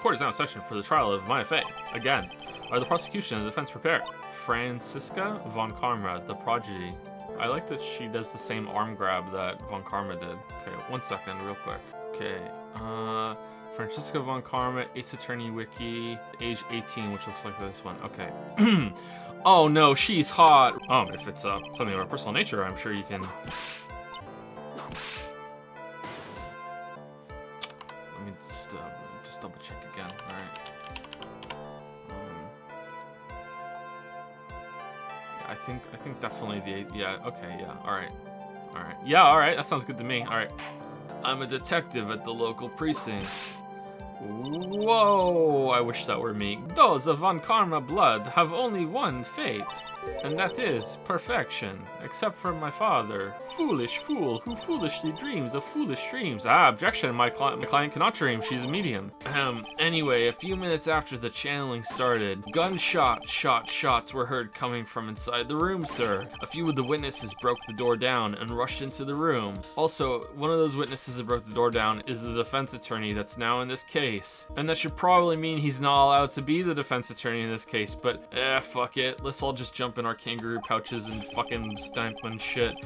court is now in session for the trial of Maya Fey. Again, are the prosecution and the defense prepared? Franziska von Karma, the Prodigy. I like that she does the same arm grab that von Karma did. Okay, 1 second, real quick. Okay, Franziska von Karma, Ace Attorney Wiki, age 18, which looks like this one. Okay. Oh no, she's hot. If it's something of a personal nature, I'm sure you can. Let me just double check again. All right. I think definitely okay, all right, yeah, all right, that sounds good to me. All right, I'm a detective at the local precinct. Whoa, I wish that were me. Those of Von Karma blood have only one fate, and that is perfection, except for my father. Foolish fool who foolishly dreams of foolish dreams. Objection, my client cannot dream, she's a medium. Anyway, a few minutes after the channeling started, shots were heard coming from inside the room, sir. A few of the witnesses broke the door down and rushed into the room. Also, one of those witnesses that broke the door down is the defense attorney that's now in this case. And that should probably mean he's not allowed to be the defense attorney in this case, but fuck it. Let's all just jump in our kangaroo pouches and fucking stamp and shit.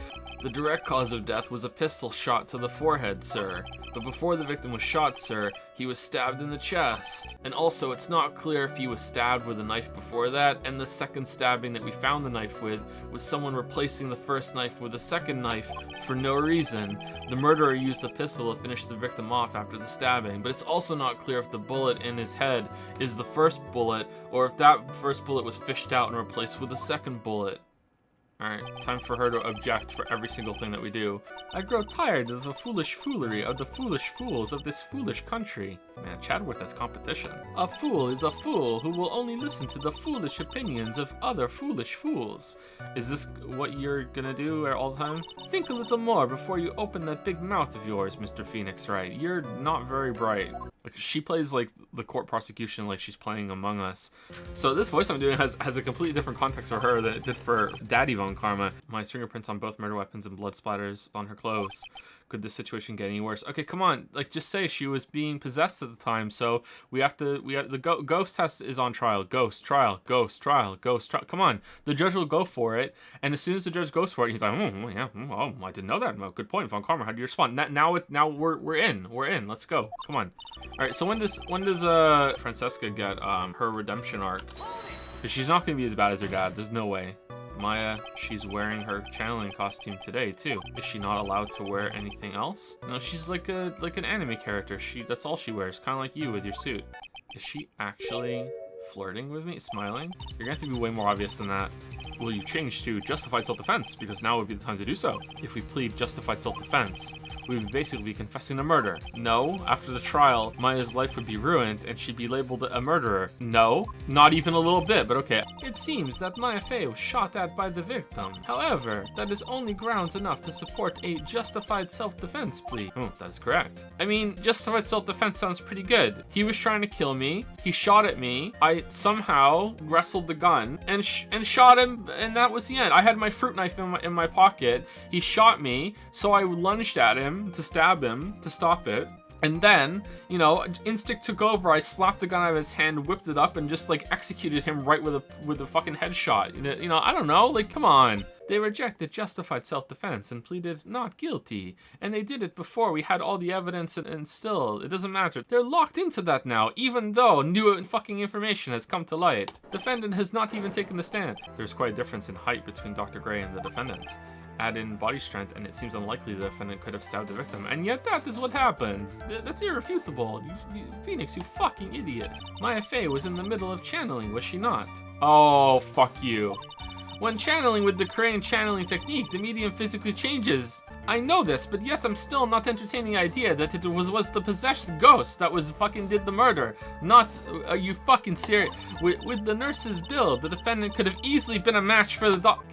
The direct cause of death was a pistol shot to the forehead, sir. But before the victim was shot, sir, he was stabbed in the chest. And also, it's not clear if he was stabbed with a knife before that, and the second stabbing that we found the knife with was someone replacing the first knife with a second knife for no reason. The murderer used the pistol to finish the victim off after the stabbing, but it's also not clear if the bullet in his head is the first bullet, or if that first bullet was fished out and replaced with a second bullet. Alright, time for her to object for every single thing that we do. I grow tired of the foolish foolery of the foolish fools of this foolish country. Man, Chadworth has competition. A fool is a fool who will only listen to the foolish opinions of other foolish fools. Is this what you're gonna do all the time? Think a little more before you open that big mouth of yours, Mr. Phoenix Wright. You're not very bright. Like, she plays like the court prosecution like she's playing Among Us. So this voice I'm doing has a completely different context for her than it did for Daddy Von Karma. My fingerprints on both murder weapons and blood splatters on her clothes. Could this situation get any worse? Okay, come on. Like, just say she was being possessed at the time. So the ghost test is on trial. Ghost trial. Come on. The judge will go for it. And as soon as the judge goes for it, he's like, I didn't know that. Oh, good point, Von Karma. How do you respond? Now we're in. Let's go. Come on. All right. So when does Francesca get her redemption arc? Because she's not gonna be as bad as her dad. There's no way. Maya, she's wearing her channeling costume today too. Is she not allowed to wear anything else? No, she's like an anime character. That's all she wears, kind of like you with your suit. Is she actually flirting with me? Smiling? You're gonna have to be way more obvious than that. Will you change to justified self-defense? Because now would be the time to do so. If we plead justified self-defense, we would basically be confessing to murder. No, after the trial, Maya's life would be ruined and she'd be labeled a murderer. No, not even a little bit, but okay. It seems that Maya Fey was shot at by the victim. However, that is only grounds enough to support a justified self-defense plea. Oh, that is correct. I mean, justified self-defense sounds pretty good. He was trying to kill me. He shot at me. I somehow wrestled the gun and shot him, and that was the end. I had my fruit knife in my pocket. He shot me, so I lunged at him to stab him to stop it. And then, instinct took over. I slapped the gun out of his hand, whipped it up, and just like executed him right with a fucking headshot. I don't know. Like, come on. They rejected justified self-defense and pleaded not guilty. And they did it before we had all the evidence, and still, it doesn't matter. They're locked into that now, even though new fucking information has come to light. Defendant has not even taken the stand. There's quite a difference in height between Dr. Gray and the defendant. Add in body strength, and it seems unlikely the defendant could have stabbed the victim. And yet that is what happens. That's irrefutable. You Phoenix, you fucking idiot. Maya Fey was in the middle of channeling, was she not? Oh, fuck you. When channeling with the Crane channeling technique, the medium physically changes. I know this, but yet I'm still not entertaining the idea that it was the possessed ghost that did the murder. Not, are you fucking serious? With the nurse's build, the defendant could have easily been a match for the doc.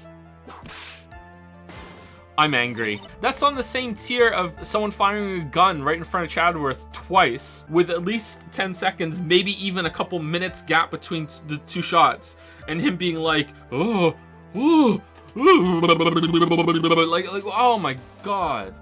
I'm angry. That's on the same tier of someone firing a gun right in front of Chadworth twice with at least 10 seconds, maybe even a couple minutes gap between the two shots, and him being like, oh, ooh, ooh, like, oh my god.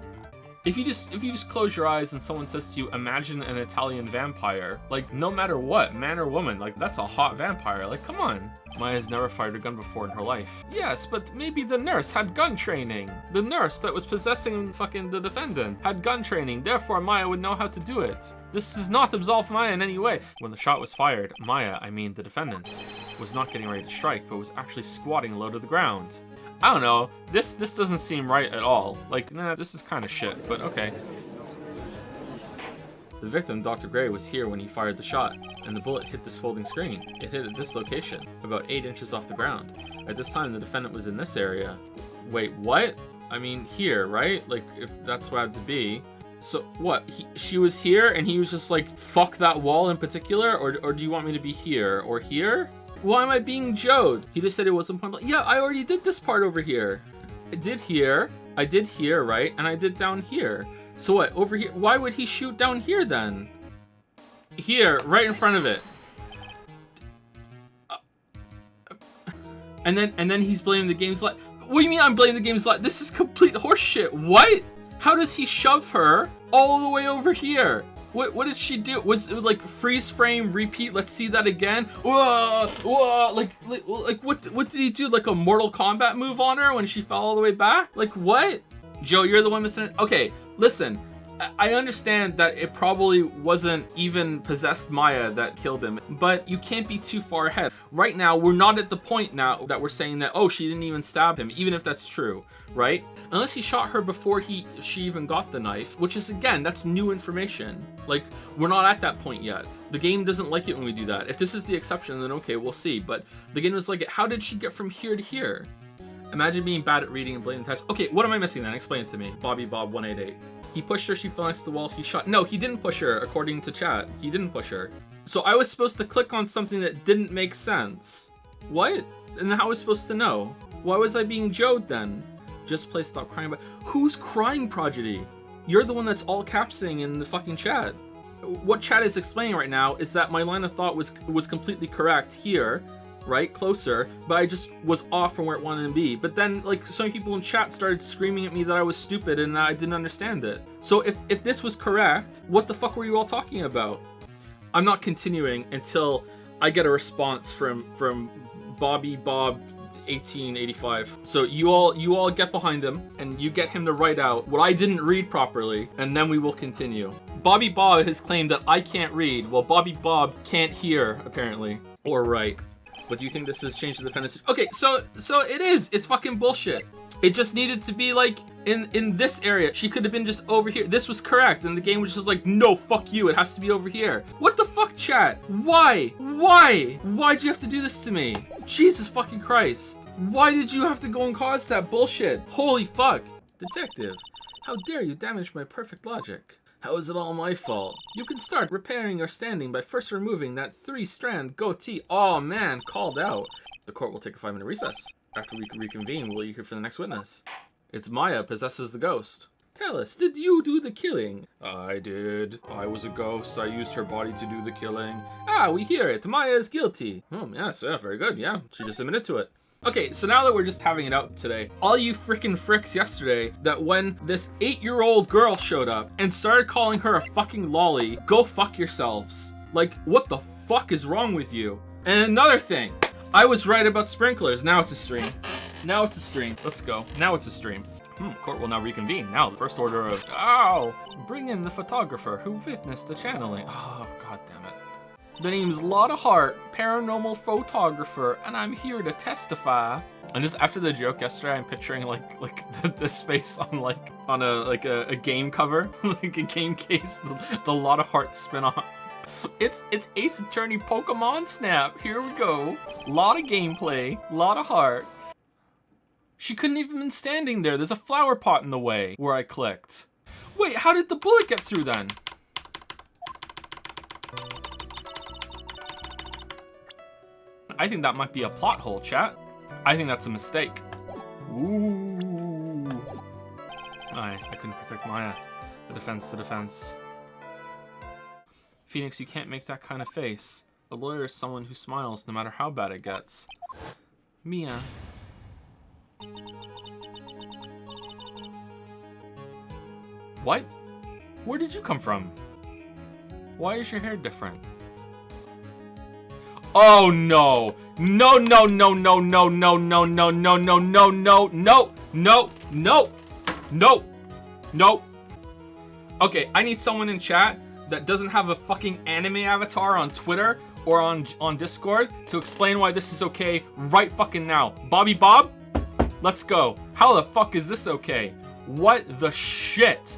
If you just close your eyes and someone says to you, imagine an Italian vampire, like no matter what, man or woman, like that's a hot vampire, like come on. Maya's never fired a gun before in her life. Yes, but maybe the nurse had gun training. The nurse that was possessing fucking the defendant had gun training, therefore Maya would know how to do it. This does not absolve Maya in any way. When the shot was fired, Maya, I mean the defendant, was not getting ready to strike, but was actually squatting low to the ground. I don't know, this doesn't seem right at all. Like, nah, this is kind of shit, but okay. The victim, Dr. Gray, was here when he fired the shot, and the bullet hit this folding screen. It hit at this location, about 8 inches off the ground. At this time, the defendant was in this area. Wait, what? I mean, here, right? Like, if that's what it had to be. So, what? She was here, and he was just like, fuck that wall in particular? Or do you want me to be here? Or here? Why am I being Joed? He just said it wasn't point blank. Yeah, I already did this part over here. I did here, right? And I did down here. So what, over here? Why would he shoot down here then? Here, right in front of it. And then he's blaming the game's lag. What do you mean I'm blaming the game's lag? This is complete horseshit. What? How does he shove her all the way over here? What did she do? Was it like freeze frame, repeat, let's see that again? Whoa, whoa, like what did he do? Like a Mortal Kombat move on her when she fell all the way back? Like what? Joe, you're the one missing it? Okay, listen, I understand that it probably wasn't even possessed Maya that killed him, but you can't be too far ahead. Right now, we're not at the point now that we're saying that, oh, she didn't even stab him, even if that's true, right? Unless he shot her before she even got the knife, which is, again, that's new information. Like, we're not at that point yet. The game doesn't like it when we do that. If this is the exception, then okay, we'll see. But the game was like, how did she get from here to here? Imagine being bad at reading and blaming the test. Okay, what am I missing then? Explain it to me. Bobby Bob 188. He pushed her, she fell next to the wall, he shot. No, he didn't push her, according to chat. He didn't push her. So I was supposed to click on something that didn't make sense. What? And how was I supposed to know? Why was I being Joed then? Just play Stop Crying. But who's crying, Prodigy? You're the one that's all capsing in the fucking chat. What chat is explaining right now is that my line of thought was completely correct here, right, closer, but I just was off from where it wanted to be. But then, like, so many people in chat started screaming at me that I was stupid and that I didn't understand it. So if this was correct, what the fuck were you all talking about? I'm not continuing until I get a response from Bobby Bob 1885. So you all get behind him and you get him to write out what I didn't read properly, and then we will continue. Bobby Bob has claimed that I can't read, while Bobby Bob can't hear, apparently, or write. But do you think this has changed the defendant's... Okay, so it is. It's fucking bullshit. It just needed to be, like, in this area. She could have been just over here. This was correct, and the game was just like, no, fuck you. It has to be over here. What the fuck, chat? Why? Why? Why'd you have to do this to me? Jesus fucking Christ. Why did you have to go and cause that bullshit? Holy fuck. Detective, how dare you damage my perfect logic? How is it all my fault? You can start repairing your standing by first removing that 3-strand goatee. Oh man, called out. The court will take a 5-minute recess. After we reconvene, we'll hear from the next witness. It's Maya possesses the ghost. Tell us, did you do the killing? I did. I was a ghost. I used her body to do the killing. Ah, we hear it. Maya is guilty. Oh, yes, yeah, very good. Yeah, she just admitted to it. Okay, so now that we're just having it out today, all you frickin' fricks yesterday that when this 8-year-old girl showed up and started calling her a fucking lolly, go fuck yourselves. Like, what the fuck is wrong with you? And another thing, I was right about sprinklers. Now it's a stream. Now it's a stream. Let's go. Now it's a stream. Court will now reconvene. Now, the first order of... Ow! Bring in the photographer who witnessed the channeling. Oh, god damn it. The name's Lotta Hart, paranormal photographer, and I'm here to testify. And just after the joke yesterday, I'm picturing like this face on a game cover, like a game case, the Lotta Hart spin-off. It's Ace Attorney Pokemon Snap. Here we go. Lot of gameplay, lot of heart. She couldn't even been standing there. There's a flower pot in the way where I clicked. Wait, how did the bullet get through then? I think that might be a plot hole, chat. I think that's a mistake. Ooh. I couldn't protect Maya. The defense to defense. Phoenix, you can't make that kind of face. A lawyer is someone who smiles no matter how bad it gets. Mia. What? Where did you come from? Why is your hair different? Oh no! No, no, no, no, no, no, no, no, no, no, no, no, no, no, no, no, no. Okay, I need someone in chat that doesn't have a fucking anime avatar on Twitter or on Discord to explain why this is okay right fucking now. Bobby Bob, let's go. How the fuck is this okay? What the shit?